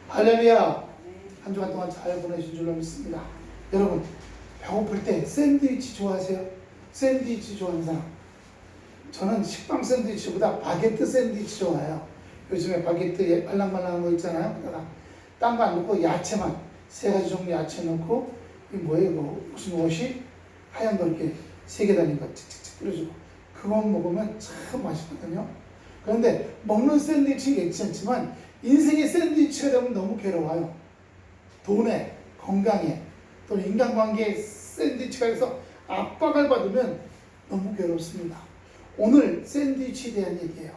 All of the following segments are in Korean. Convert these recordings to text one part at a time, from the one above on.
할렐루야. 한 주간 동안 잘 보내신 줄로 믿습니다. 여러분, 배고플 때 샌드위치 좋아하세요? 샌드위치 좋아하는 사람? 저는 식빵 샌드위치보다 바게트 샌드위치 좋아해요. 요즘에 바게트 말랑말랑한 거 있잖아요. 그러다가 딴 거 안 넣고 야채만 3가지 종류 야채 넣고, 이 뭐예요? 이거 무슨 옷이 하얀 거 이렇게 3개 달린 거 칙칙칙 뿌려주고, 그거 먹으면 참 맛있거든요. 그런데 먹는 샌드위치는 괜찮지만 인생의 샌드위치가 되면 너무 괴로워요. 돈에, 건강에, 또는 인간관계에 샌드위치가 돼서 압박을 받으면 너무 괴롭습니다. 오늘 샌드위치에 대한 얘기예요.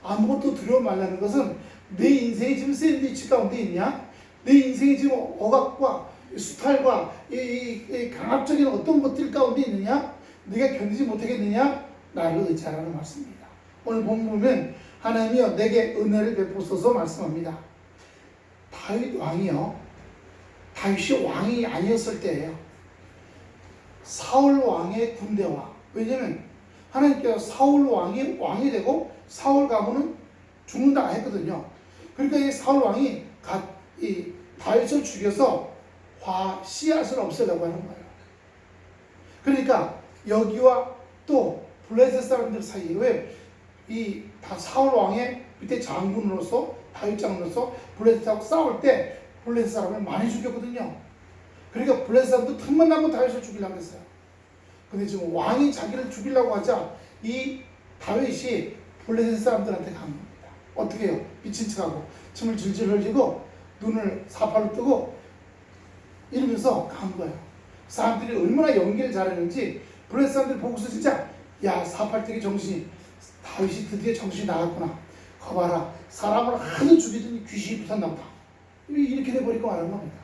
아무것도 두려워 말라는 것은 내 인생이 지금 샌드위치 가운데 있냐? 내 인생이 지금 억압과 수탈과 이 강압적인 어떤 것들 가운데 있느냐? 네가 견디지 못하겠느냐? 나를 의지하라는 말씀입니다. 오늘 본문은 하나님이여 내게 은혜를 베푸소서 말씀합니다. 다윗 왕이요, 다윗이 왕이 아니었을 때예요. 사울 왕의 군대와, 왜냐면 하나님께서 사울 왕이 되고 사울 가문은 죽는다 했거든요. 그러니까 이 사울 왕이 이 다윗을 죽여서 씨앗을 없애려고 하는 거예요. 그러니까 여기와 또 블레셋 사람들 사이에 이 사울 왕의 밑에 장군으로서, 다윗 장군으로서 블레셋하고 싸울 때 블레셋 사람을 많이 죽였거든요. 그러니까 블레셋 사람도 틈만 나면 다윗을 죽이려고 했어요. 근데 지금 왕이 자기를 죽이려고 하자 이 다윗이 블레셋 사람들한테 간 겁니다. 어떻게 해요? 미친 척하고 침을 질질 흘리고 눈을 사팔로 뜨고 이러면서 간 거예요. 사람들이 얼마나 연기를 잘했는지 블레셋 사람들이 보고서 진짜, 야, 사팔뜨기 정신이, 다윗이 드디어 정신이 나갔구나. 거봐라, 사람을 하도 죽이더니 귀신이 붙었나 보다. 이렇게 돼버리고 말한 겁니다.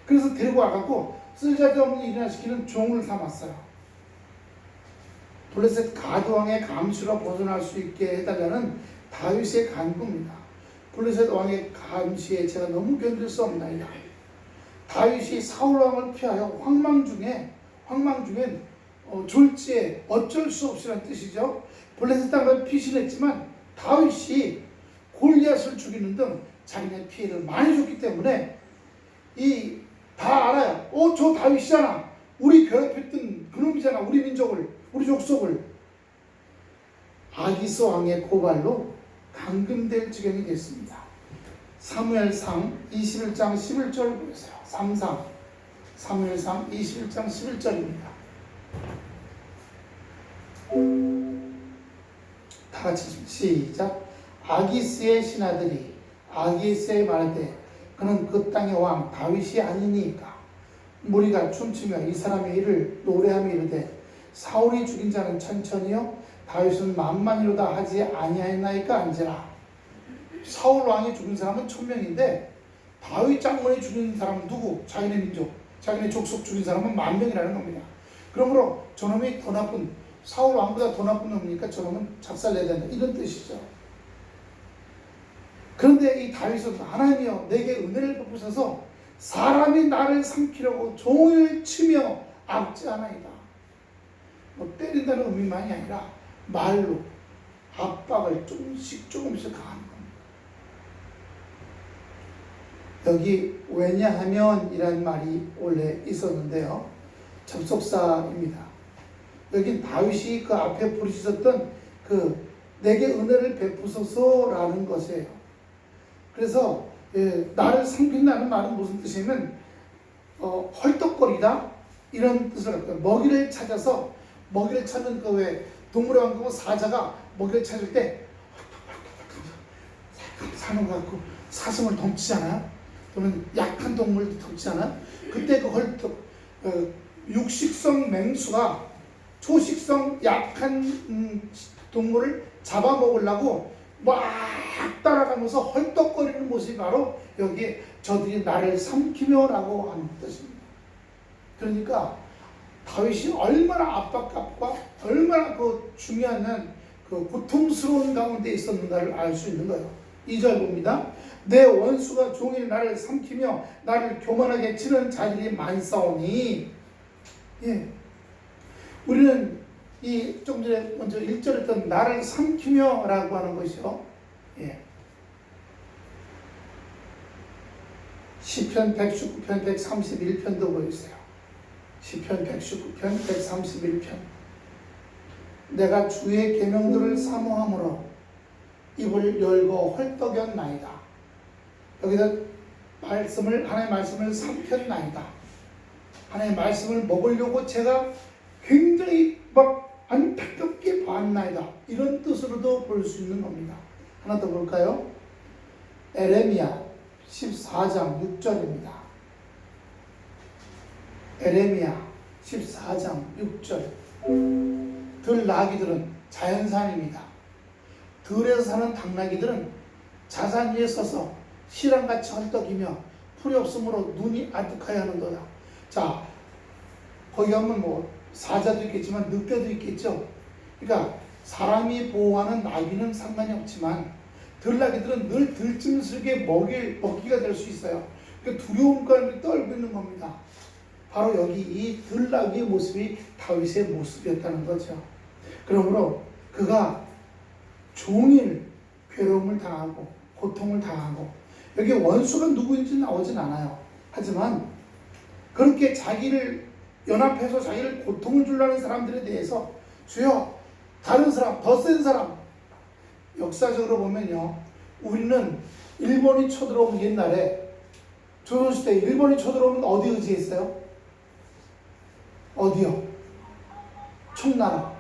그래서 데리고 와갖고 쓸데없는 일이나 시키는 종을 삼았어요. 블레셋 가드왕의 감시로 벗어날 수 있게 해달라는 다윗의 간구입니다. 블레셋 왕의 감시에 제가 너무 견딜 수 없나이다. 다윗이 사울 왕을 피하여 황망 중엔 졸지에 어쩔 수 없이라는 뜻이죠. 블레셋 땅을 피신했지만 다윗이 골리앗을 죽이는 등 자기네 피해를 많이 줬기 때문에 다 알아요. 저 다윗이잖아. 우리 괴롭혔던 그놈이잖아. 우리 민족을, 우리 족속을. 아기스 왕의 고발로 감금될 지경이 됐습니다. 사무엘상 21장 11절 보세요. 3상 사무엘상 21장 11절입니다. 다 같이 시작. 아기스의 신하들이 아기스에 말하되 그는 그 땅의 왕 다윗이 아니니까. 무리가 춤추며 이 사람의 일을 노래하며 이르되 사울이 죽인 자는 천천히요 다윗은 만만이로다 하지 아니하였나이까 안지라. 사울 왕이 죽인 사람은 1000명인데 다윗 장군이 죽인 사람은 누구? 자기네 민족, 자기네 족속 죽인 사람은 10,000명이라는 겁니다. 그러므로 저놈이 더 나쁜, 사울 왕보다 더 나쁜 놈이니까 저놈은 작살내야 된다, 이런 뜻이죠. 그런데 이 다윗은 하나님이여 내게 은혜를 베푸소서 사람이 나를 삼키려고 종을 치며 압제하나이다. 때린다는 의미만이 아니라 말로 압박을 조금씩 가하는 겁니다. 여기 왜냐하면 이라는 말이 원래 있었는데요, 접속사입니다. 여긴 다윗이 그 앞에 부르짖었던 내게 은혜를 베푸소서라는 것이에요. 그래서 나를 삼킨다는 말은 무슨 뜻이냐면 헐떡거리다, 이런 뜻을 갖고, 먹이를 찾아서, 먹이를 찾는 왜 동물의 왕국 사자가 먹이를 찾을 때 사는 것 같고 사슴을 덩치잖아요. 또는 약한 동물도 덩치잖아요. 그때 육식성 맹수가 초식성 약한 동물을 잡아먹으려고 막 따라가면서 헐떡거리는 모습이 바로 여기에 저들이 나를 삼키며 라고 하는 뜻입니다. 그러니까 다윗이 얼마나 압박감과 얼마나 중요한 고통스러운 가운데 있었는가를 알 수 있는 거예요. 2절 봅니다. 내 원수가 종일 나를 삼키며 나를 교만하게 치는 자들이 많사오니. 우리는 좀 전에 먼저 1절에 했던 나를 삼키며 라고 하는 것이요. 시편 119편 131편도 보여주세요. 시편 119편 131편. 내가 주의 계명들을 사모함으로 입을 열고 헐떡였나이다. 여기서 하나님의 말씀을 삼켰나이다. 하나님의 말씀을 먹으려고 제가 굉장히 막 안타깝게 봤나이다. 이런 뜻으로도 볼 수 있는 겁니다. 하나 더 볼까요? 에레미야 14장 6절입니다. 에레미야 14장 6절. 들나귀들은 자연산입니다. 들에서 사는 당나귀들은 자산 위에 서서 실랑같이 헐떡이며 풀이 없으므로 눈이 아득하여 하는도다. 자, 거기 가면 뭐 사자도 있겠지만 늑대도 있겠죠. 그러니까 사람이 보호하는 나귀는 상관이 없지만 들나귀들은 늘 들짐승에게 먹이가 될 수 있어요. 그러니까 두려움 가운데 떨고 있는 겁니다. 바로 여기 이 들나귀의 모습이 다윗의 모습이었다는 거죠. 그러므로 그가 종일 괴로움을 당하고 고통을 당하고, 여기 원수가 누구인지 나오진 않아요. 하지만 그렇게 자기를 연합해서 자기를 고통을 주려는 사람들에 대해서 주여 다른 사람, 더 센 사람, 역사적으로 보면요, 우리는 일본이 쳐들어오면 옛날에 조선시대 일본이 쳐들어오면 어디 의지했어요? 어디요? 청나라,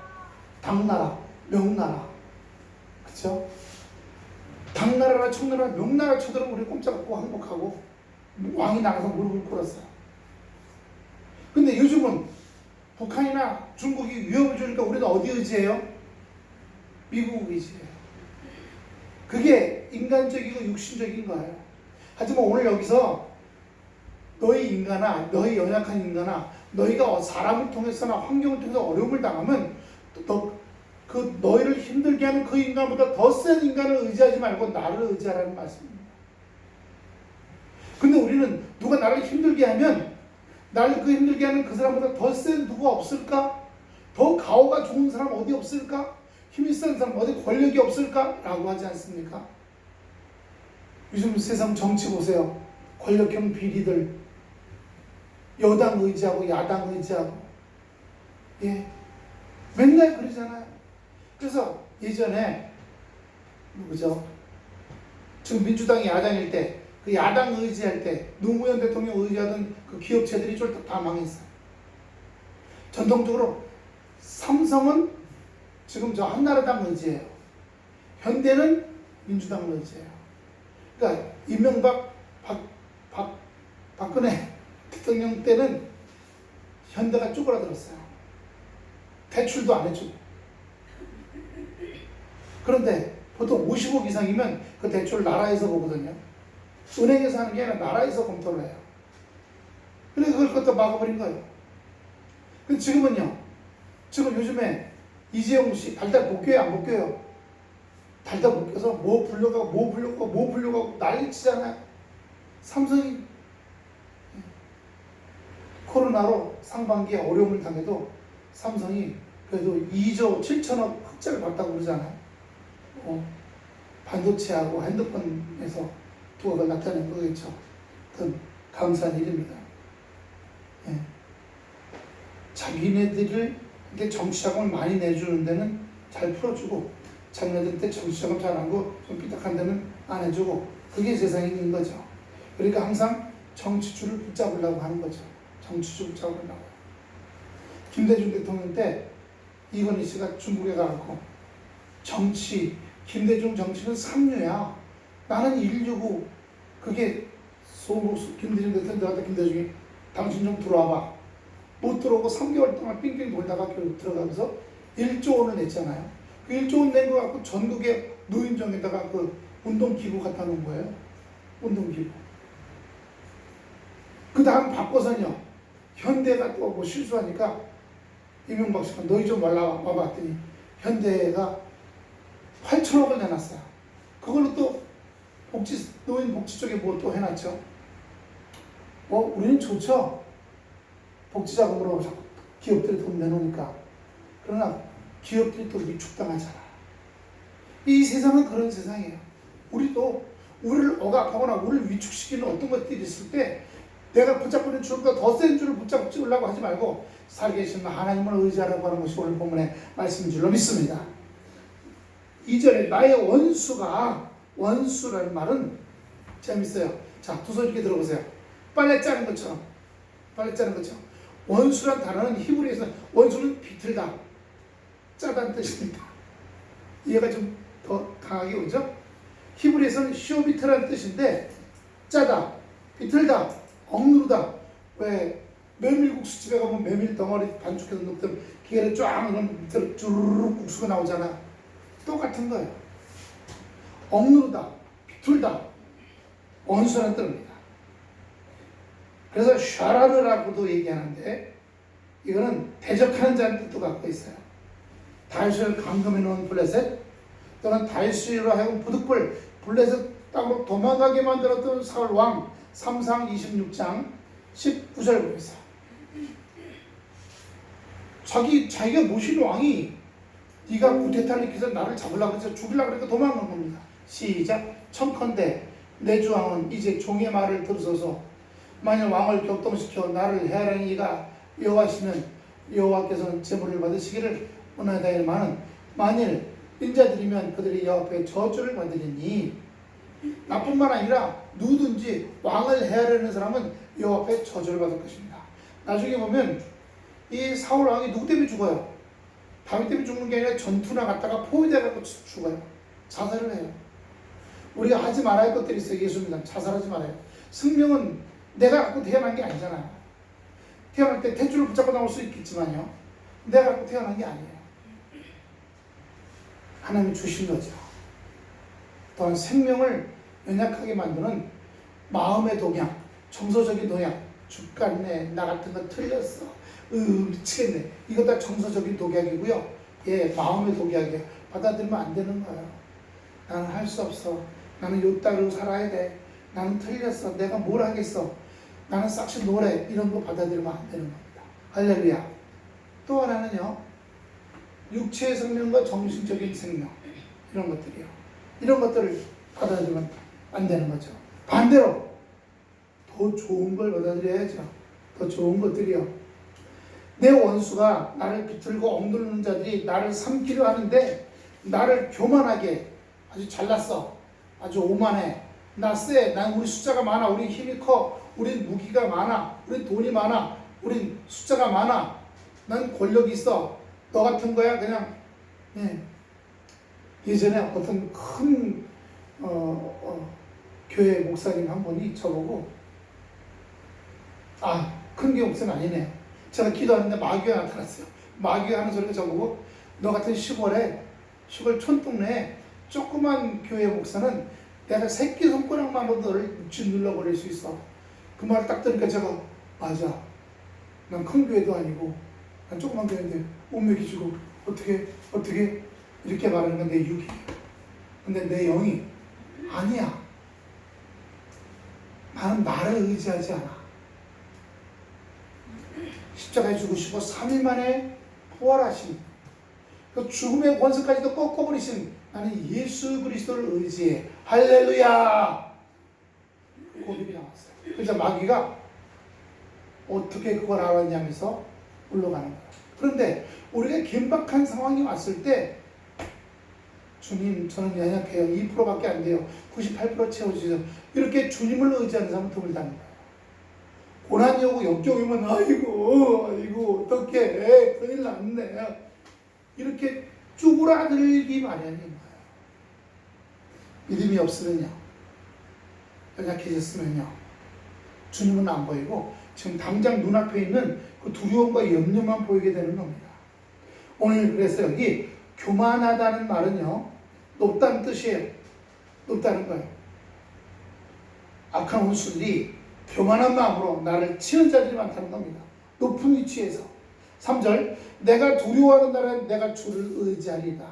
당나라, 명나라. 그쵸? 당나라나 청나라, 명나라 쳐들어오면 우리 꼼짝없고 항복하고 왕이 나가서 무릎을 꿇었어요. 근데 요즘은 북한이나 중국이 위협을 주니까 우리는 어디 의지해요? 미국 의지해요. 그게 인간적이고 육신적인 거예요. 하지만 오늘 여기서 너희 인간아, 너희 연약한 인간아, 너희가 사람을 통해서나 환경을 통해서 어려움을 당하면 너희를 힘들게 하는 그 인간보다 더 센 인간을 의지하지 말고 나를 의지하라는 말씀입니다. 근데 우리는 누가 나를 힘들게 하면 나를 그 힘들게 하는 그 사람보다 더 센 누가 없을까? 더 가오가 좋은 사람 어디 없을까? 힘이 센 사람 어디 권력이 없을까? 라고 하지 않습니까? 요즘 세상 정치 보세요. 권력형 비리들, 여당 의지하고 야당 의지하고, 예, 맨날 그러잖아요. 그래서 예전에 누구죠? 지금 민주당이 야당일 때, 그 야당 의지할 때 노무현 대통령 의지하던 그 기업체들이 쫄딱 다 망했어요. 전통적으로 삼성은 지금 저 한나라당 의지예요. 현대는 민주당 의지예요. 그러니까 이명박, 박근혜 대통령 때는 현대가 쪼그라들었어요. 대출도 안 해주고. 그런데 보통 50억 이상이면 그 대출 나라에서 보거든요. 은행에서 하는 게 아니라 나라에서 검토를 해요. 그래서 그걸 갖다 막아버린 거예요. 근데 지금은요, 지금 요즘에 이재용 씨 달달 복귀해요, 안 복귀해요? 달달 복귀해서 뭐 불려가고 난리치잖아요. 삼성이 코로나로 상반기에 어려움을 당해도 삼성이 그래도 2조 7천억 흑자를 봤다고 그러잖아요. 반도체하고 핸드폰에서 두각을 나타낸 거겠죠. 감사한 일입니다. 예. 자기네들을 정치자금을 많이 내주는 데는 잘 풀어주고, 자기네들한테 정치자금 잘한 거 좀 삐딱한 데는 안 해주고, 그게 세상에 있는 거죠. 그러니까 항상 정치줄을 붙잡으려고 하는 거죠. 정치줄 붙잡으려고. 김대중 대통령 때 이건희 씨가 중국에 가고, 김대중 정치는 삼류야. 나는 인류고, 그게 김대중 대통령한테 김대중이 당신 좀 들어와봐. 못 들어오고 3개월 동안 빙빙 돌다가 결국 들어가면서 1조 원을 냈잖아요. 그 1조 원 낸 거 갖고 전국의 노인정에다가 그 운동기구 갖다 놓은 거예요. 운동기구. 그 다음 바꿔서는요, 현대가 또 뭐 실수하니까 이명박 씨가 너희 좀 와봐 했더니 현대가 8천억을 내놨어요. 그걸로 또 노인 복지 쪽에 뭐 또 해놨죠. 우리는 좋죠. 복지자금으로 자꾸 기업들이 돈 내놓으니까. 그러나 기업들이 또 위축당하잖아. 이 세상은 그런 세상이에요. 우리도 우리를 억압하거나 우리를 위축시키는 어떤 것들이 있을 때 내가 붙잡고 있는 줄보다 더 센 줄을 붙잡으려고 하지 말고 살아계신 하나님을 의지하라고 하는 것이 오늘 본문의 말씀인 줄로 믿습니다. 이전에 나의 원수라는 말은 재밌어요. 자, 두 손 이렇게 들어보세요. 빨래 짜는 것처럼. 원수란 단어는 히브리에서는 원수는 비틀다, 짜다는 뜻입니다. 이해가 좀 더 강하게 오죠? 히브리에서는 쇼비트라는 뜻인데 짜다, 비틀다, 억누르다. 왜 메밀국수집에 가면 메밀 덩어리 반죽해서 넣든 기계를 쫙 넣으면 밑으로 주르륵 국수가 나오잖아. 똑같은 거예요. 억누르다, 비틀다, 원수라는 뜻입니다. 그래서 샤라르라고도 얘기하는데 이거는 대적하는 자는 뜻도 갖고 있어요. 다윗을 감금해 놓은 블레셋 또는 다윗으로 하여금 부득불 블레셋 땅으로 도망가게 만들었던 사울 왕 3상 26장 19절 보면서 자기가 모신 왕이 네가 구테타를 일으켜서 나를 잡으려고 해서 죽이려고 그러니까 도망간 겁니다. 시작. 청컨대 내 주왕은 이제 종의 말을 들으소서. 만일 왕을 격동시켜 나를 해하려는 이가 여호와시면 여호와께서는 제물을 받으시기를 원하다이마는 만일 인자들이면 그들이 여호와 앞에 저주를 받으리니 나뿐만 아니라 누구든지 왕을 해하려는 사람은 여호와 앞에 저주를 받을 것입니다. 나중에 보면 이 사울 왕이 누구 때문에 죽어요? 다윗 때문에 죽는 게 아니라 전투나 갔다가 포위돼서 죽어요. 자살을 해요. 우리가 하지 말아야 할 것들이 있어요. 예수입니다. 자살하지 말아요. 생명은 내가 갖고 태어난 게 아니잖아요. 태어날 때 탯줄을 붙잡고 나올 수 있겠지만요, 내가 갖고 태어난 게 아니에요. 하나님이 주신 거죠. 또한 생명을 연약하게 만드는 마음의 동양, 정서적인 동양, 죽겠네, 나 같은 거 틀렸어, 미치겠네, 이거 다 정서적인 독약이고요. 예, 마음의 독약이에요. 받아들이면 안 되는 거예요. 나는 할 수 없어. 나는 요 따로 살아야 돼. 나는 틀렸어. 내가 뭘 하겠어. 나는 싹시 노래. 이런 거 받아들이면 안 되는 겁니다. 할렐루야. 또 하나는요, 육체의 생명과 정신적인 생명, 이런 것들이요. 이런 것들을 받아들이면 안 되는 거죠. 반대로 더 좋은 걸 받아들여야죠. 더 좋은 것들이요. 내 원수가 나를 비틀고 억누르는 자들이 나를 삼키려 하는데 나를 교만하게, 아주 잘났어, 아주 오만해, 나 쎄, 난 우리 숫자가 많아, 우리 힘이 커, 우린 무기가 많아, 우린 돈이 많아, 우린 숫자가 많아, 난 권력이 있어, 너 같은 거야 그냥. 네. 예전에 어떤 큰 교회 목사님 한 분이 저보고, 큰 교회 목사는 아니네요. 제가 기도하는데 마귀가 나타났어요. 마귀가 하는 소리가 저보고, 너 같은 시골 촌동네에 조그만 교회 목사는 내가 새끼손가락만으로 너를 육지 눌러버릴 수 있어. 그 말을 딱 들으니까 제가, 맞아, 난 큰 교회도 아니고 난 조그만 교회인데 못 먹이시고 어떻게 이렇게 말하는 건 내 육이에요. 근데 내 영이 아니야. 나는 나를 의지하지 않아. 십자가에 죽으시고 3일 만에 부활하신, 그 죽음의 권세까지도 꺾어버리신 나는 예수 그리스도를 의지해. 할렐루야. 고백이 나왔어요. 그래서 마귀가 어떻게 그걸 알았냐면서 올라가는 거예요. 그런데 우리가 긴박한 상황이 왔을 때, 주님 저는 연약해요, 2%밖에 안 돼요, 98% 채워주세요, 이렇게 주님을 의지하는 사람은 드물다는 거예요. 고난이 오고 역경이 오면 아이고 어떡해, 큰일 났네, 이렇게 쪼그라들기 마련인 거예요. 믿음이 없으면요, 연약해졌으면요, 주님은 안 보이고 지금 당장 눈앞에 있는 그 두려움과 염려만 보이게 되는 겁니다. 오늘 그래서 여기 교만하다는 말은요, 높다는 뜻이에요. 높다는 거예요. 악한 원수들이 교만한 마음으로 나를 치는 자들이 많다는 겁니다. 높은 위치에서. 3절, 내가 두려워하는 날엔 내가 주를 의지하리다.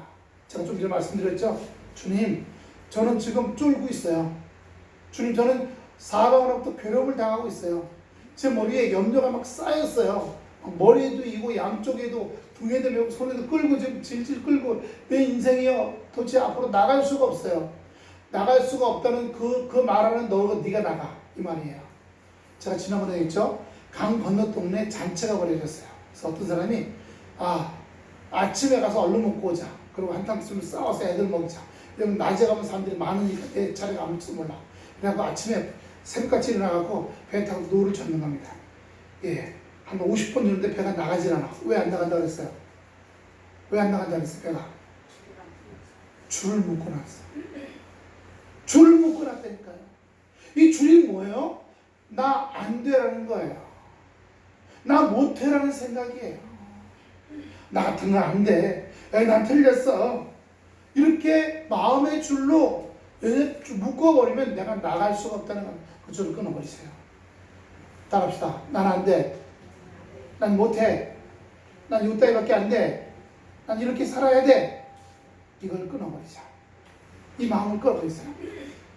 제가 좀 전에 말씀드렸죠. 주님, 저는 지금 쫄고 있어요. 주님, 저는 사방으로부터 괴로움을 당하고 있어요. 제 머리에 염려가 막 쌓였어요. 머리에도 이고 양쪽에도 등에도 메고 손에도 끌고 지금 질질 끌고 내 인생이요 도대체 앞으로 나갈 수가 없어요. 나갈 수가 없다는 그 말하는 네가 나가 이 말이에요. 제가 지난번에 했죠. 강 건너 동네 잔치가 벌어졌어요. 그래서 어떤 사람이 아침에 가서 얼른 먹고 오자. 그리고 한탕수를 싸워서 애들 먹자. 왜냐면 낮에 가면 사람들이 많으니까 내 차례가 안 올지도 몰라. 그래갖고 아침에 새벽같이 일어나갖고 배 타고 노를 젓는 겁니다. 예, 한 50분 정도 배가 나가질 않아. 왜 안 나간다 그랬어요? 왜 안 나간다 그랬어요? 배가 줄을 묶어놨어. 줄을 묶어놨다니까요. 이 줄이 뭐예요? 나 안 돼라는 거예요. 나 못해라는 생각이에요. 나 같은 건 안 돼. 난 틀렸어. 이렇게 마음의 줄로 묶어버리면 내가 나갈 수가 없다는 건 그 줄을 끊어버리세요. 따라합시다. 난 안 돼. 난 못해. 난 이따위밖에 안 돼. 난 이렇게 살아야 돼. 이걸 끊어버리자. 이 마음을 끊어버리세요.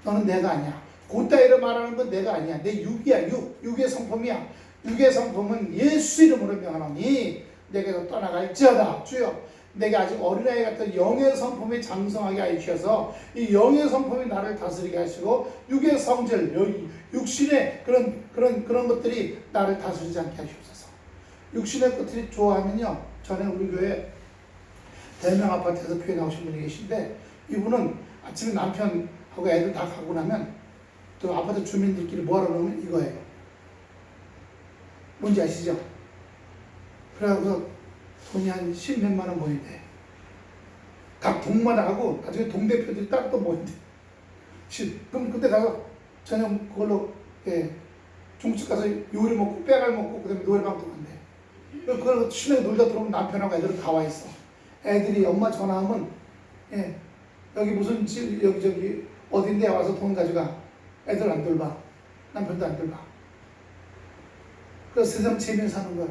너는 내가 아니야. 그따위로 말하는 건 내가 아니야. 내 육이야. 육의 성품이야. 육의 성품은 예수 이름으로 명하노니 내게서 떠나갈지어다. 주여, 내게 아직 어린아이 같은 영의 성품이 장성하게 하여 주셔서 이 영의 성품이 나를 다스리게 하시고 육의 성질, 육신의 그런 것들이 나를 다스리지 않게 하시옵소서. 육신의 것들이 좋아하면요, 전에 우리 교회 대명 아파트에서 교회 나오신 분이 계신데, 이분은 아침에 남편하고 애들 다 가고 나면 또 아파트 주민들끼리 뭐하러 그러면 이거예요. 뭔지 아시죠? 그래서 돈이 한 10몇만 원 모인대. 각 동마다 하고 나중에 동대표들이 딱 또 모인대. 그럼 그때 가서 저녁 그걸로 중국집 가서 요리 먹고 빼갈 먹고 그다음에 노래방도 간대. 그걸 시내에 놀다 들어오면 남편하고 애들은 다 와 있어. 애들이 엄마 전화하면 여기 무슨 집 여기 어딘데 와서 돈 가져가. 애들 안 돌봐. 남편도 안 돌봐. 그 세상 재미에 사는 거야.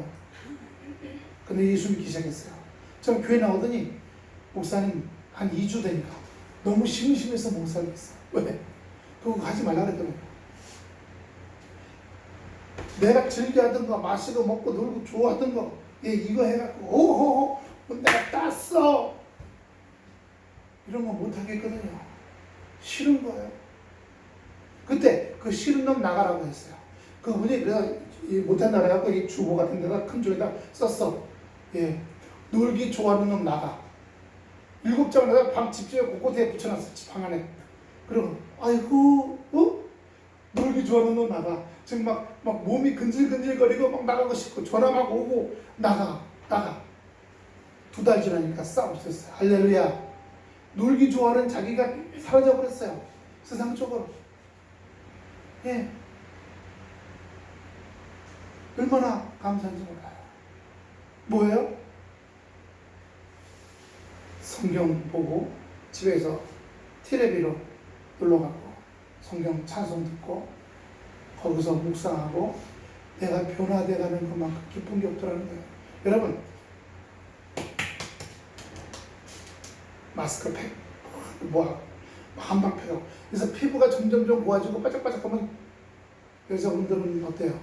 근데 예수 믿기 시작했어요. 저 교회 나오더니 목사님 한 2주 되니까 너무 심심해서 못 살겠어. 왜? 그거 하지 말라 그랬더니 내가 즐겨하던 거, 마시고 먹고 놀고 좋아하던 거 이거 해갖고 오호호 내가 땄어. 이런 거 못하겠거든요. 싫은 거예요. 그때 그 싫은 놈 나가라고 했어요. 그분이 그래서 못한다 그래갖고 이 주보 같은 데다 큰 줄에다 썼어. 놀기 좋아하는 놈 나가. 7장을 방 집주에 곳곳에 붙여놨어. 집 방 안에. 그리고 아이고 놀기 좋아하는 놈 나가. 지금 막 몸이 근질근질거리고 막 나가고 싶고 전화 막 오고 나가. 2달 지나니까 싹 없었어요. 할렐루야. 놀기 좋아하는 자기가 사라져버렸어요. 세상적으로. 얼마나 감사한지 몰라요. 뭐예요? 성경 보고 집에서 TV로 놀러가고 성경 찬송 듣고 거기서 묵상하고 내가 변화돼가는 것만큼 기쁜 게 없더라는 거예요. 여러분, 마스크팩 한방팩하고 그래서 피부가 점점 고와지고 바짝바짝하면 여자분들은 어때요?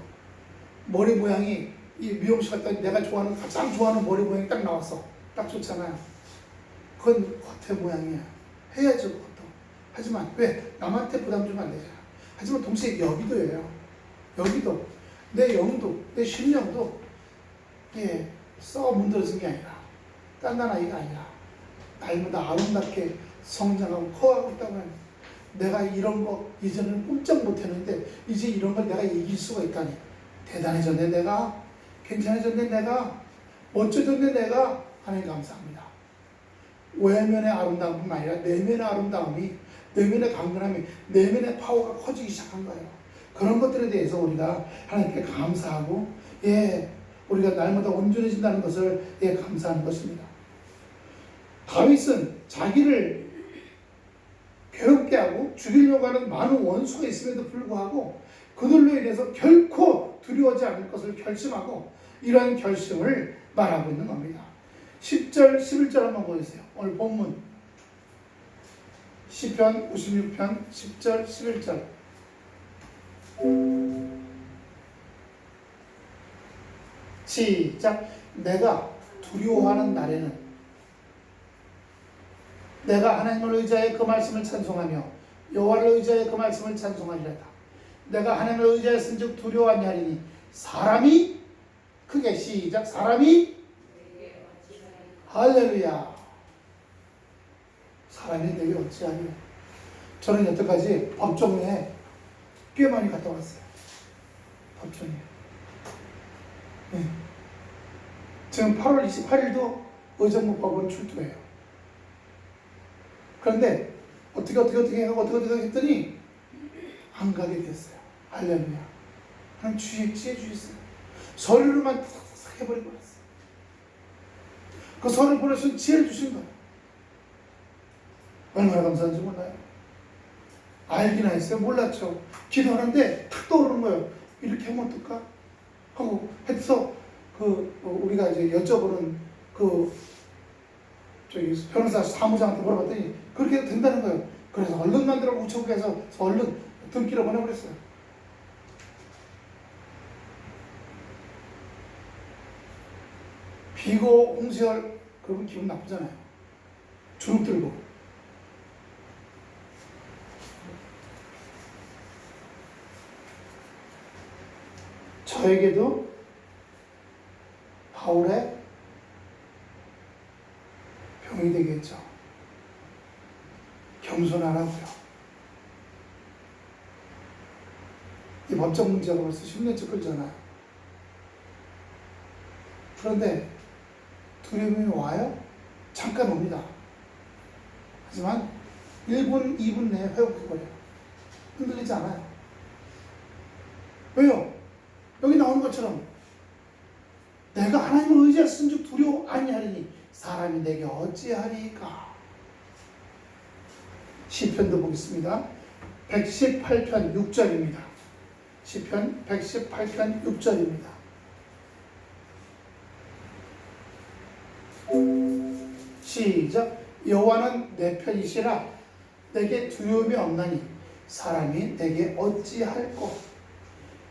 머리 모양이 이 미용실 갔더니 내가 가장 좋아하는 머리 모양이 딱 나왔어. 딱 좋잖아요. 그건 겉의 모양이야. 해야죠, 그것도. 하지만 왜? 남한테 부담 주면 안 되잖아. 하지만 동시에 여기도예요. 여기도. 내 영도, 내 심령도 썩어 문드러진 게 아니라 깐난 아이가 아니라 날마다 아름답게 성장하고 커가고 있다면 내가 이런 거 이전에는 꼼짝 못했는데 이제 이런 걸 내가 이길 수가 있다니 대단해졌네 내가. 괜찮아졌네 내가. 멋져졌네 내가. 하나님 감사합니다. 외면의 아름다움뿐만 아니라 내면의 아름다움이, 내면의 강건함이, 내면의 파워가 커지기 시작한 거예요. 그런 것들에 대해서 우리가 하나님께 감사하고 우리가 날마다 온전해진다는 것을 감사하는 것입니다. 다윗은 자기를 괴롭게 하고 죽이려고 하는 많은 원수가 있음에도 불구하고 그들로 인해서 결코 두려워하지 않을 것을 결심하고 이러한 결심을 말하고 있는 겁니다. 10절, 11절 한번 보세요. 오늘 본문 시편 56편 10절, 11절 시작. 내가 두려워하는 날에는 내가 하나님을 의지하여 그 말씀을 찬송하며 여호와를 의지하여 그 말씀을 찬송하리로다. 내가 하나님을 의지하였은즉 두려워하니 하리니 사람이 크게 시작 사람이 할렐루야 사람이 내게 어찌하리요. 저는 여태까지 법정에 꽤 많이 갔다 왔어요. 법정에. 네. 지금 8월 28일도 의정부법원 출두해요. 그런데 어떻게 하고 어떻게 했더니 안 가게 됐어요. 할렐루야. 하나님 지혜 주셨어요. 서류를만 탁탁 해버리고 왔어요. 그 서류 보내신 지혜를 주신 거예요. 얼마나 감사한지 몰라요. 알기나 했어요. 몰랐죠. 기도하는데 탁 떠오르는 거예요. 이렇게 하면 어떨까? 하고 해서 우리가 이제 여쭤보는 변호사 사무장한테 물어봤더니 그렇게 된다는 거예요. 그래서 얼른 만들어 우체국에서 얼른 등기를 보내버렸어요. 비고 홍수열 그러면 기분 나쁘잖아요. 주눅 들고. 저에게도 바울의 병이 되겠죠. 겸손하라고요. 이 법적 문제가 벌써 10년째 끌잖아요. 그런데 두려움이 와요? 잠깐 옵니다. 하지만 1분, 2분 내에 회복해버려요. 흔들리지 않아요. 왜요? 여기 나오는 것처럼 내가 하나님을 의지하였은즉 두려워 아니하리니 사람이 내게 어찌하리까. 시편도 보겠습니다. 118편 6절입니다. 시편 118편 6절입니다. 시작. 여호와는 내 편이시라 내게 두려움이 없나니 사람이 내게 어찌할꼬.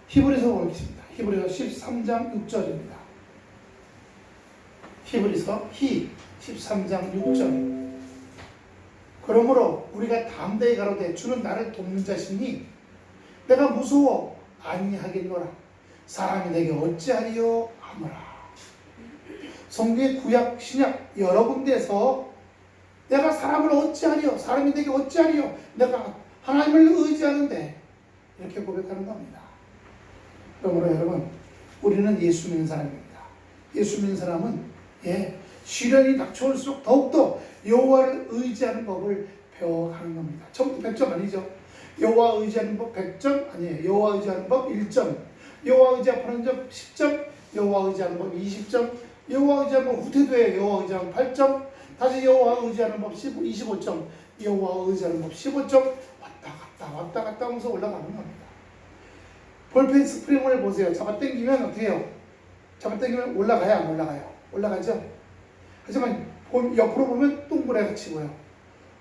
히브리서 보겠습니다. 히브리서 13장 6절입니다. 히브리서 13장 6절. 그러므로 우리가 담대히 가로되 주는 나를 돕는 자시니 내가 무서워 아니하겠노라. 사람이 내게 어찌하리요 하노라. 성경의 구약 신약 여러 군데에서 내가 사람을 어찌하리요, 사람이 내게 어찌하리요, 내가 하나님을 의지하는데 이렇게 고백하는 겁니다. 그러므로 여러분 우리는 예수 믿는 사람입니다. 예수 믿는 사람은 시련이 닥쳐올수록 더욱더 여호와를 의지하는 법을 배워가는 겁니다. 처음부터 100점 아니죠. 여호와 의지하는 법 100점 아니에요. 여호와 의지하는 법 1점, 여호와 의지하는 법 10점, 여호와 의지하는 법 20점, 여호와 의지하는 법 후퇴도에 여호와 의지하는 법 8점, 다시 여호와 의지하는 법 25점, 여호와 의지하는 법 15점, 왔다 갔다 하면서 올라가는 겁니다. 볼펜 스프링을 보세요. 잡아당기면 어떻게 해요? 잡아당기면 올라가요, 안 올라가요? 올라가죠? 하지만 옆으로 보면 동그랗게 보여요.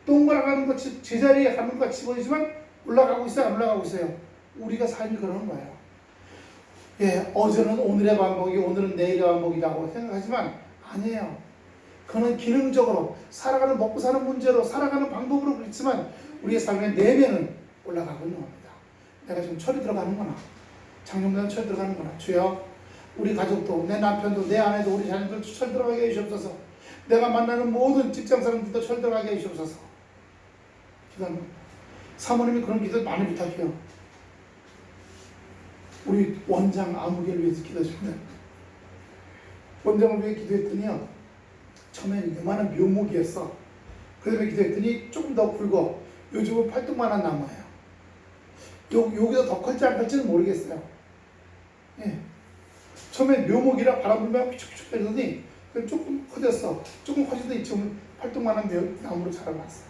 동그라가는 것, 제자리에 가는 것 같이 보이지만 올라가고 있어요, 안 올라가고 있어요? 우리가 삶이 그러는 거예요. 어제는 오늘의 반복이, 오늘은 내일의 반복이라고 생각하지만 아니에요. 그는 기능적으로 살아가는, 먹고 사는 문제로 살아가는 방법으로 그렇지만 우리의 삶의 내면은 올라가고 있는 겁니다. 내가 지금 철이 들어가는구나, 장롱단은 철이 들어가는구나. 주여, 우리 가족도, 내 남편도, 내 아내도, 우리 자녀들도 철 들어가게 해주옵소서. 내가 만나는 모든 직장 사람들도 철 들어가게 해주옵소서. 기도합니다. 사모님이 그런 기도 많이 부탁해요. 우리 원장 아무개를 위해서 기도하십니다. 원장을 위해 기도했더니요, 처음에는 요만한 묘목이었어. 그 다음에 기도했더니 조금 더 굵어. 요즘은 팔뚝만한 나무예요. 여기서 더 클지 안 클지는 모르겠어요. 처음에 묘목이라 바람 불면 피축피축 되더니 조금 커졌어. 조금 커지더니 지금 팔뚝만한 나무로 자라났어요.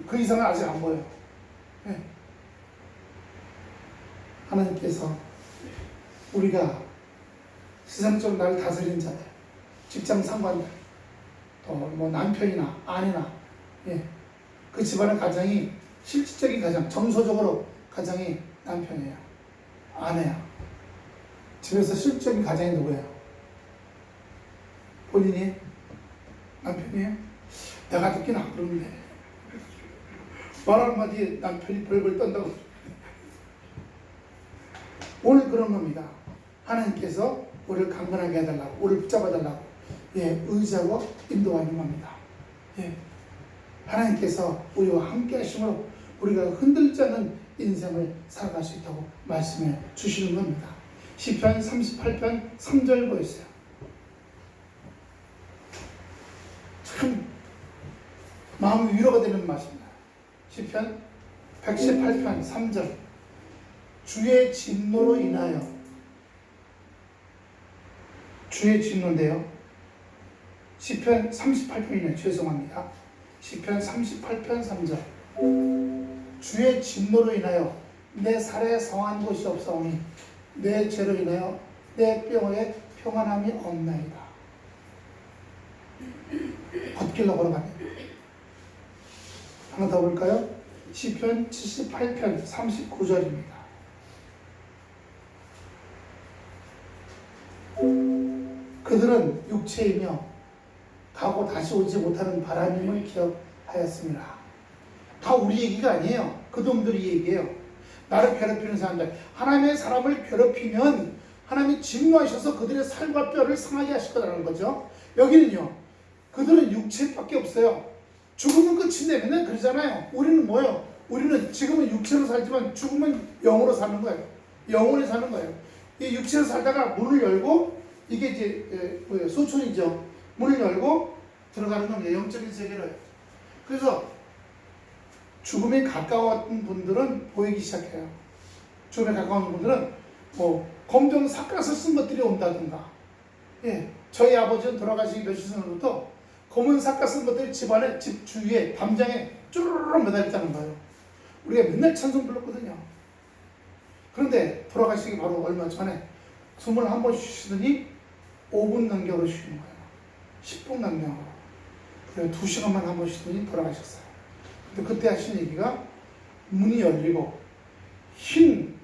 그 이상은 아직 안 보여요. 하나님께서 우리가 세상적으로 나를 다스리는 자들, 직장 상관들, 또 뭐 남편이나 아내나, 그 집안의 가장이 실질적인 가장, 정서적으로 가장이 남편이에요, 아내야. 집에서 실질적인 가장이 누구예요? 본인이? 남편이에요? 내가 듣긴 안 그러는데 말 한마디에 남편이 벌벌 떤다고. 오늘 그런 겁니다. 하나님께서 우리를 강건하게 해달라고, 우리를 붙잡아달라고, 의지하고 인도하는 겁니다. 하나님께서 우리와 함께 하심으로 우리가 흔들지 않는 인생을 살아갈 수 있다고 말씀해 주시는 겁니다. 시편 38편 3절 보였어요. 참 마음이 위로가 되는 말씀입니다. 시편 118편 3절 주의 진노로 인하여, 주의 진노인데요, 시편 38편이네요. 죄송합니다. 시편 38편 3절 주의 진노로 인하여 내 살에 성한 곳이 없사오니 내 죄로 인하여 내 뼈에 평안함이 없나이다. 걷길로 걸어갑니다. 하나 더 볼까요? 시편 78편 39절입니다. 그들은 육체이며 가고 다시 오지 못하는 바람임을 기억하였습니다. 다 우리 얘기가 아니에요. 그놈들이 얘기해요. 나를 괴롭히는 사람들, 하나님의 사람을 괴롭히면 하나님이 진노하셔서 그들의 살과 뼈를 상하게 하실 거라는 거죠. 여기는요, 그들은 육체밖에 없어요. 죽으면 끝인데 맨날 그러잖아요. 우리는 뭐예요? 우리는 지금은 육체로 살지만 죽으면 영으로 사는 거예요. 영혼이 사는 거예요. 이 육체로 살다가 문을 열고, 이게 이제 소촌이죠. 문을 열고 들어가는 겁니다. 영적인 세계로요. 그래서 죽음에 가까웠던 분들은 보이기 시작해요. 죽음에 가까운 분들은 검정 삿갓을 쓴 것들이 온다든가. 저희 아버지는 돌아가시기 며칠 전부터 검은 삿갓 쓴 것들이 집안에, 집 주위에, 담장에 쭈르르 매달렸다는 거예요. 우리가 맨날 찬송 불렀거든요. 그런데 돌아가시기 바로 얼마 전에 숨을 한 번 쉬시더니 5분 간격으로 쉬는 거예요. 10분 간격으로. 그리고 2시간만 한 번 쉬더니 돌아가셨어요. 근데 그때 하신 얘기가, 문이 열리고 흰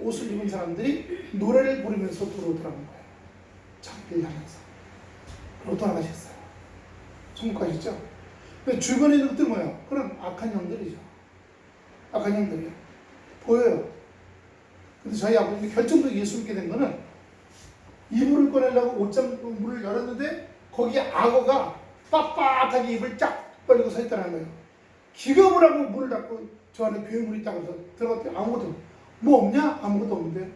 옷을 입은 사람들이 노래를 부르면서 들어오더라는 거예요. 자기를 향해서. 그리고 돌아가셨어요. 천국 가셨죠? 근데 주변에 있는 것들 뭐예요? 그런 악한 영들이죠. 악한 영들이요. 보여요. 근데 저희 아버님이 결정적으로 예수 믿게 된 거는, 이불을 꺼내려고 옷장 문을 열었는데 거기에 악어가 빳빳하게 입을 쫙 벌리고 서 있다는 거예요. 기겁을 하고 문을 닫고 저 안에 괴물이 있다고 해서 들어갔더니 아무것도, 뭐 없냐? 아무것도 없는데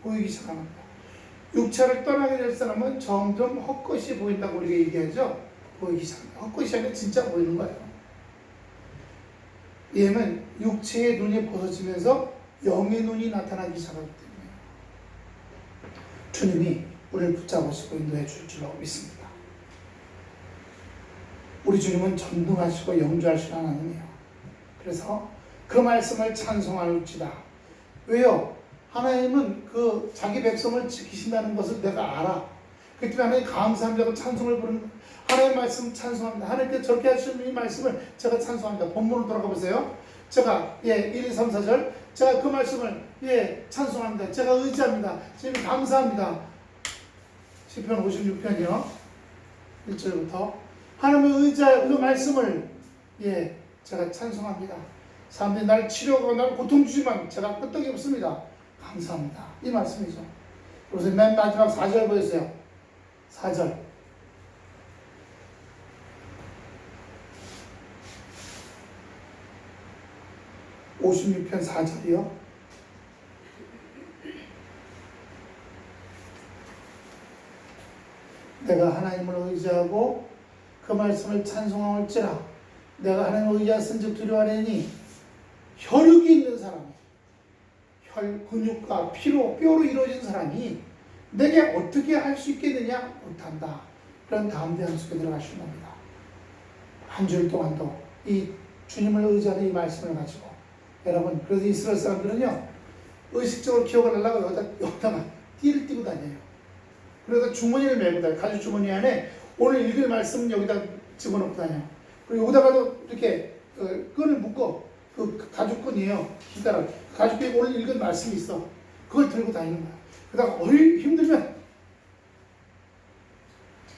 보이기 시작하는 거예요. 육체를 떠나게 될 사람은 점점 헛것이 보인다고 우리가 얘기하죠. 보이기 시작합니다. 헛것이 아니라 진짜 보이는 거예요. 얘는 육체의 눈이 벗어지면서 영의 눈이 나타나기 시작하기 때문에 주님이 우리를 붙잡으시고 인도해 줄 줄로 믿습니다. 우리 주님은 전능하시고 영주하시는 하나님이에요. 그래서 그 말씀을 찬송할지다. 왜요? 하나님은 그 자기 백성을 지키신다는 것을 내가 알아. 그렇기 때문에 하나님 감사합니다. 찬송을 부르는, 하나님의 말씀 찬송합니다. 하나님께서 저렇게 하시는 이 말씀을 제가 찬송합니다. 본문으로 돌아가 보세요. 제가 1, 2, 3, 4절 제가 그 말씀을 찬송합니다. 제가 의지합니다. 주님 감사합니다. 시편 56편이요. 1절부터 하나님의 의지할 그 말씀을 제가 찬송합니다. 사람들이 날 치료하고 날 고통 주지만 제가 끄떡이 없습니다. 감사합니다. 이 말씀이죠. 그래서 맨 마지막 4절 보세요. 4절. (56편) 4절이요. 내가 하나님을 의지하고 그 말씀을 찬송할지라. 내가 하나님을 의지하였은즉 두려워하리니 혈육이 있는 사람이, 근육과 피로 뼈로 이루어진 사람이 내게 어떻게 할 수 있겠느냐? 못한다. 그런 담대한 속에 들어가시는 겁니다. 한 주일 동안도 이 주님을 의지하는 이 말씀을 가지고 여러분, 그래서 이스라엘 사람들은요, 의식적으로 기억을 하려고 여기다가 띠를 띠고 다녀요. 그래서 주머니를 메고 다녀요. 가죽 주머니 안에 오늘 읽을 말씀은 여기다 집어넣고 다녀요. 그리고 여기다가도 이렇게 끈을 묶어, 그 가죽끈이에요. 기다란 가죽끈이 오늘 읽은 말씀이 있어. 그걸 들고 다니는 거야. 그러다가 힘들면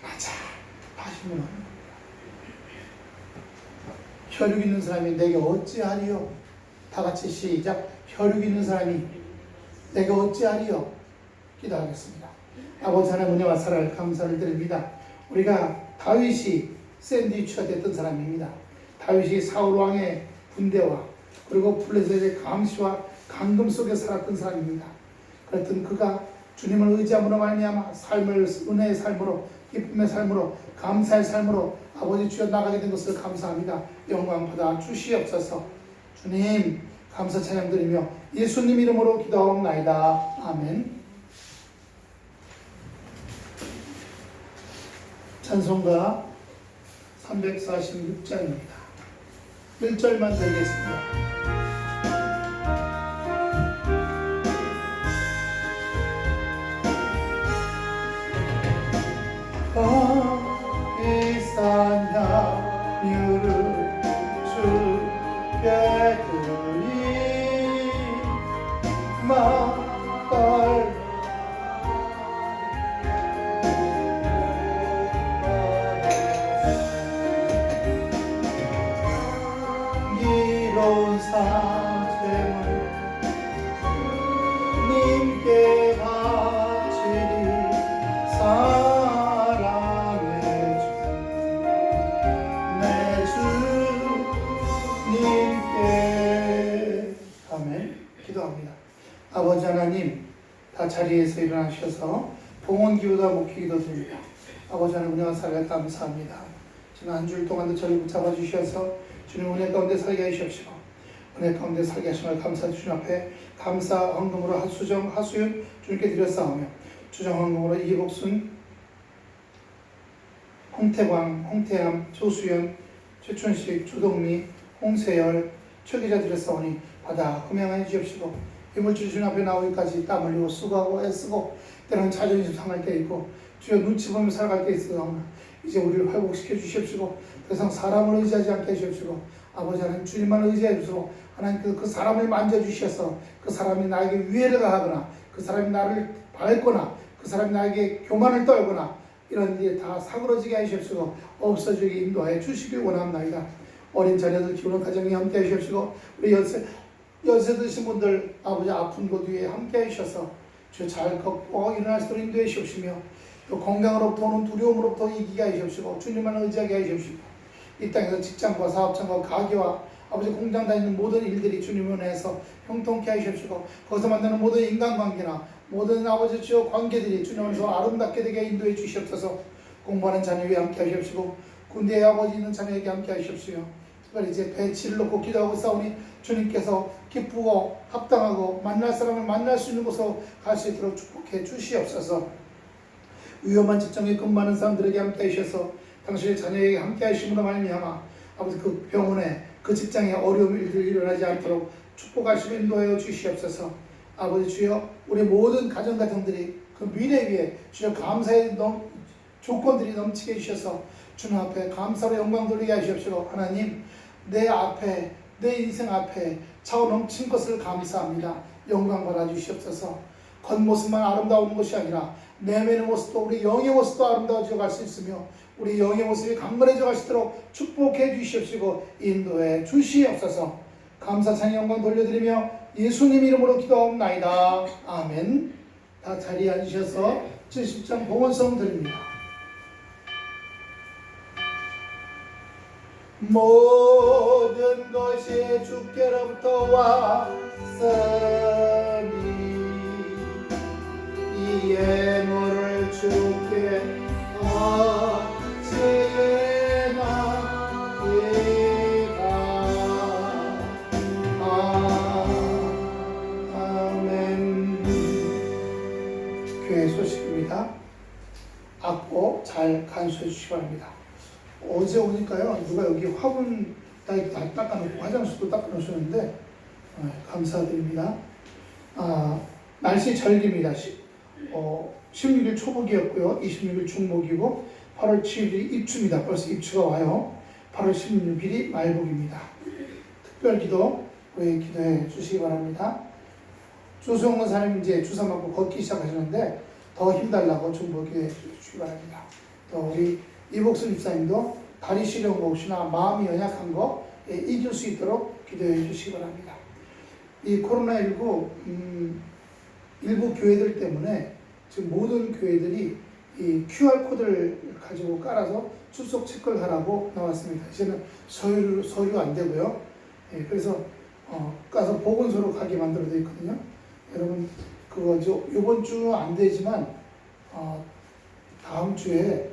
맞아, 다시 힘을 하는 거야. 혈육 있는 사람이 내게 어찌하리요? 다 같이 시작. 혈육 있는 사람이 내게 어찌하리요? 기도하겠습니다. 아버지 하나님 은혜와 사랑을 감사를 드립니다. 우리가 다윗이 샌드위치가 됐던 사람입니다. 다윗이 사울 왕의 군대와 그리고 블레셋의 감시와 강금 속에 살았던 사람입니다. 그랬던 그가 주님을 의지함으로 말미암아 삶을 은혜의 삶으로 기쁨의 삶으로 감사의 삶으로 아버지 주여 나가게 된 것을 감사합니다. 영광 받아 주시옵소서. 주님 감사 찬양 드리며 예수님 이름으로 기도하옵나이다. 아멘. 찬송가 346장입니다. 1절만 드리겠습니다. 비싼 향유를 주께 드리 막달 이로운 산재물 님께 바치리 기도합니다. 아버지 하나님, 다 자리에서 일어나셔서 봉헌기도와 목회기도 드립니다. 아버지 하나님 은혜와 사랑을 감사합니다. 지난 한 주일 동안도 저를 붙잡아 주셔서 주님 은혜 가운데 살게 하시옵시고 은혜 가운데 살게 하심을 감사 주님 앞에 감사 헌금으로 하수연 주님께 드렸사오며 주정 헌금으로 이복순, 홍태광, 홍태암, 조수연, 최춘식, 조동미, 홍세열, 최기자 드렸사오니 받아 흠양하여 주옵시고 이물질 주님 앞에 나오기까지 땀 흘리고 수고하고 애쓰고 때로는 자존심 상할 때 있고 주여 눈치 보며 살아갈 때 있으나 이제 우리를 회복시켜 주시옵시고 더 이상 사람을 의지하지 않게 해주시옵시고 아버지 하나님 주님만 의지해 주시고 하나님께서 그 사람을 만져주셔서 그 사람이 나에게 위해를 가하거나 그 사람이 나를 밟거나 그 사람이 나에게 교만을 떨거나 이런 일이 다 사그러지게 하시옵시고 없어지게 인도하여 주시길 원합니다. 어린 자녀들 키우는 가정에 함께 하시옵시고 우리 연세 드신 분들 아버지 아픈 곳 위에 함께 하셔서 주 잘 걷고 일어날 수 있도록 인도해 주시옵시며 또 건강으로부터 오는 두려움으로부터 이기게 하시옵시고 주님만 의지하게 하시옵시고 이 땅에서 직장과 사업장과 가게와 아버지 공장 다니는 모든 일들이 주님 은혜에서 형통케 하시옵시고 거기서 만나는 모든 인간관계나 모든 아버지 주여 관계들이 주님 안에서 아름답게 되게 인도해 주시옵소서. 공부하는 자녀에게 함께 하시옵시고 군대에 아버지 있는 자녀에게 함께 하시옵시며 특별히 이제 배치를 놓고 기도하고 싸우니 주님께서 기쁘고 합당하고 만날 사람을 만날 수 있는 곳으로 갈 수 있도록 축복해 주시옵소서. 위험한 직장에 근무하는 사람들에게 함께 하셔서 당신의 자녀에게 함께 하심으로 말미암아 아버지 그 병원에 그 직장에 어려움 일들이 일어나지 않도록 축복하시며 인도하여 주시옵소서. 아버지 주여 우리 모든 가정들이 그 미래 위에 주여 감사의 조건들이 넘치게 해주셔서 주님 앞에 감사로 영광 돌리게 하시옵시고 하나님 내 앞에 내 인생 앞에 차고 넘친 것을 감사합니다. 영광 받아 주시옵소서. 겉모습만 아름다운 것이 아니라 내면의 모습도 우리 영의 모습도 아름다워져 갈 수 있으며 우리 영의 모습이 강건해져 가시도록 축복해 주시옵시고 인도해 주시옵소서. 감사 찬양 영광 돌려드리며 예수님 이름으로 기도하옵나이다. 아멘. 다 자리에 앉으셔서 70장 봉헌성 드립니다. 모든 것이 주께로부터 왔으니 이 예물을 주께 바치나이다. 아멘. 교회 소식입니다. 악보 잘 간수해 주시기 바랍니다. 어제 오니까요 누가 여기 화분 다 닦아놓고 화장실도 닦아놓으셨는데 감사드립니다. 날씨 절기입니다. 16일 초복이었고요 26일 중복이고 8월 7일이 입추입니다. 벌써 입추가 와요. 8월 16일이 말복입니다. 특별기도 우리 기도해 주시기 바랍니다. 주수영문 사람이 이제 주사 맞고 걷기 시작하시는데 더 힘달라고 중복기도해 주시기 바랍니다. 또 우리 이복순 집사님도 다리 시려운 거 혹시나 마음이 연약한 거 이길 수 있도록 기도해 주시기 바랍니다. 이 코로나19 일부 교회들 때문에 지금 모든 교회들이 이 QR코드를 가지고 깔아서 출석 체크를 하라고 나왔습니다. 이제는 서류 안 되고요. 그래서 가서 보건소로 가게 만들어 되어 있거든요. 여러분 그거 이번 주 안 되지만 다음 주에